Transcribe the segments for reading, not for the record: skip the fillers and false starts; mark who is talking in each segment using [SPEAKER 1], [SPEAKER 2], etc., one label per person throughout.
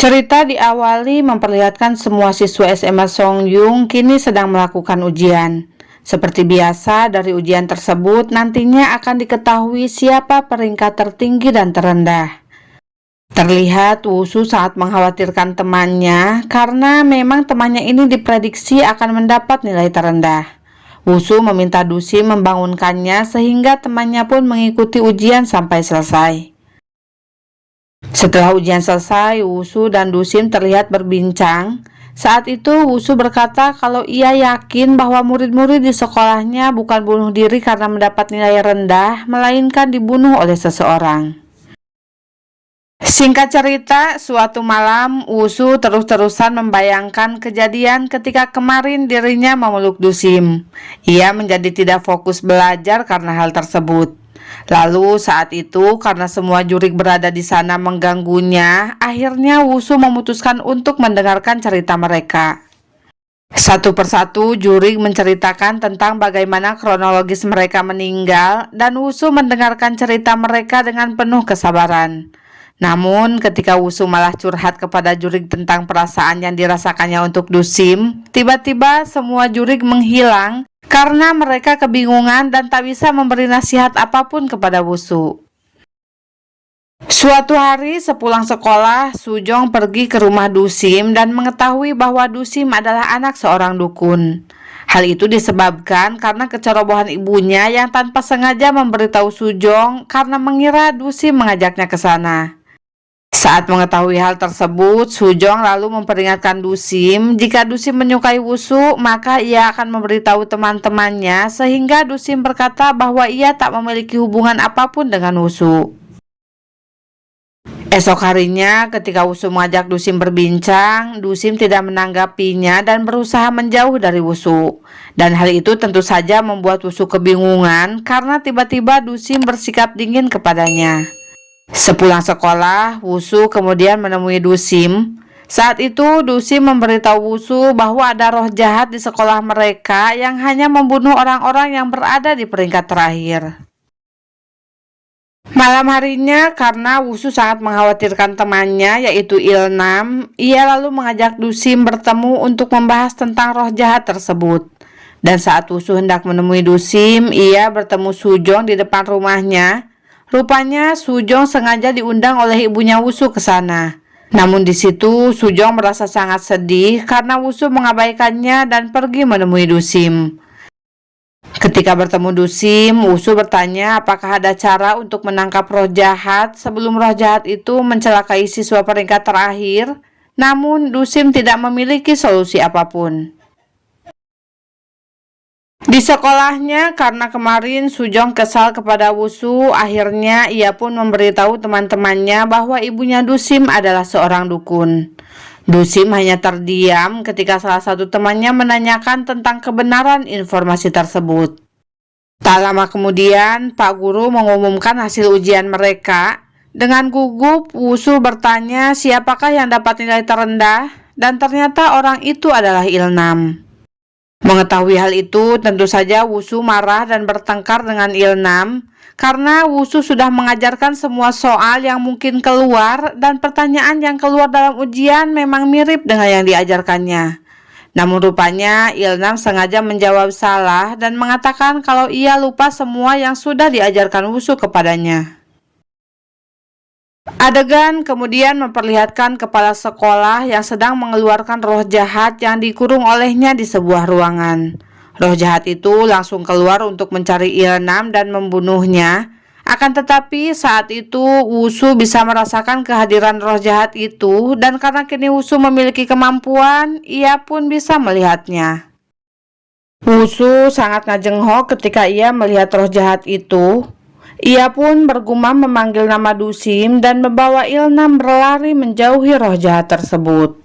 [SPEAKER 1] Cerita diawali memperlihatkan semua siswa SMA Songyung kini sedang melakukan ujian. Seperti biasa, dari ujian tersebut nantinya akan diketahui siapa peringkat tertinggi dan terendah. Terlihat Wushu sangat mengkhawatirkan temannya karena memang temannya ini diprediksi akan mendapat nilai terendah. Wushu meminta Dusim membangunkannya sehingga temannya pun mengikuti ujian sampai selesai. Setelah ujian selesai, Wushu dan Dusim terlihat berbincang. Saat itu Wushu berkata kalau ia yakin bahwa murid-murid di sekolahnya bukan bunuh diri karena mendapat nilai rendah, melainkan dibunuh oleh seseorang. Singkat cerita, suatu malam Wushu terus-terusan membayangkan kejadian ketika kemarin dirinya memeluk Dusim. Ia menjadi tidak fokus belajar karena hal tersebut. Lalu saat itu karena semua jurig berada di sana mengganggunya, akhirnya Wushu memutuskan untuk mendengarkan cerita mereka. Satu persatu jurig menceritakan tentang bagaimana kronologis mereka meninggal dan Wushu mendengarkan cerita mereka dengan penuh kesabaran. Namun ketika Wushu malah curhat kepada jurig tentang perasaan yang dirasakannya untuk Dusim, tiba-tiba semua jurig menghilang karena mereka kebingungan dan tak bisa memberi nasihat apapun kepada Wushu. Suatu hari sepulang sekolah, Sujong pergi ke rumah Dusim dan mengetahui bahwa Dusim adalah anak seorang dukun. Hal itu disebabkan karena kecerobohan ibunya yang tanpa sengaja memberitahu Sujong karena mengira Dusim mengajaknya ke sana. Saat mengetahui hal tersebut, Sujong lalu memperingatkan Dusim jika Dusim menyukai Wushu, maka ia akan memberitahu teman-temannya sehingga Dusim berkata bahwa ia tak memiliki hubungan apapun dengan Wushu. Esok harinya, ketika Wushu mengajak Dusim berbincang, Dusim tidak menanggapinya dan berusaha menjauh dari Wushu. Dan hal itu tentu saja membuat Wushu kebingungan karena tiba-tiba Dusim bersikap dingin kepadanya. Sepulang sekolah, Wushu kemudian menemui Dusim. Saat itu, Dusim memberitahu Wushu bahwa ada roh jahat di sekolah mereka yang hanya membunuh orang-orang yang berada di peringkat terakhir. Malam harinya, karena Wushu sangat mengkhawatirkan temannya, yaitu Ilnam, ia lalu mengajak Dusim bertemu untuk membahas tentang roh jahat tersebut. Dan saat Wushu hendak menemui Dusim, ia bertemu Sujong di depan rumahnya. Rupanya Sujong sengaja diundang oleh ibunya Wushu ke sana. Namun di situ Sujong merasa sangat sedih karena Wushu mengabaikannya dan pergi menemui Dusim. Ketika bertemu Dusim, Wushu bertanya apakah ada cara untuk menangkap roh jahat sebelum roh jahat itu mencelakai siswa peringkat terakhir. Namun Dusim tidak memiliki solusi apapun. Di sekolahnya, karena kemarin Sujong kesal kepada Wushu, akhirnya ia pun memberitahu teman-temannya bahwa ibunya Dusim adalah seorang dukun. Dusim hanya terdiam ketika salah satu temannya menanyakan tentang kebenaran informasi tersebut. Tak lama kemudian, Pak Guru mengumumkan hasil ujian mereka. Dengan gugup, Wushu bertanya siapakah yang dapat nilai terendah, dan ternyata orang itu adalah Ilnam. Mengetahui hal itu, tentu saja Wushu marah dan bertengkar dengan Ilnam karena Wushu sudah mengajarkan semua soal yang mungkin keluar dan pertanyaan yang keluar dalam ujian memang mirip dengan yang diajarkannya. Namun rupanya Ilnam sengaja menjawab salah dan mengatakan kalau ia lupa semua yang sudah diajarkan Wushu kepadanya. Adegan kemudian memperlihatkan kepala sekolah yang sedang mengeluarkan roh jahat yang dikurung olehnya di sebuah ruangan. Roh jahat itu langsung keluar untuk mencari Ilnam dan membunuhnya. Akan tetapi saat itu Wushu bisa merasakan kehadiran roh jahat itu dan karena kini Wushu memiliki kemampuan, ia pun bisa melihatnya. Wushu sangat ngajengho ketika ia melihat roh jahat itu. Ia pun bergumam memanggil nama Dusim dan membawa Ilnam berlari menjauhi roh jahat tersebut.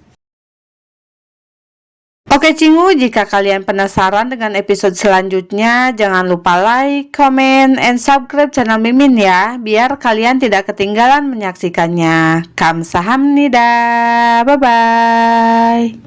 [SPEAKER 1] Oke Cingu, jika kalian penasaran dengan episode selanjutnya, jangan lupa like, comment, and subscribe channel Mimin ya, biar kalian tidak ketinggalan menyaksikannya. Kamsahamnida, bye-bye.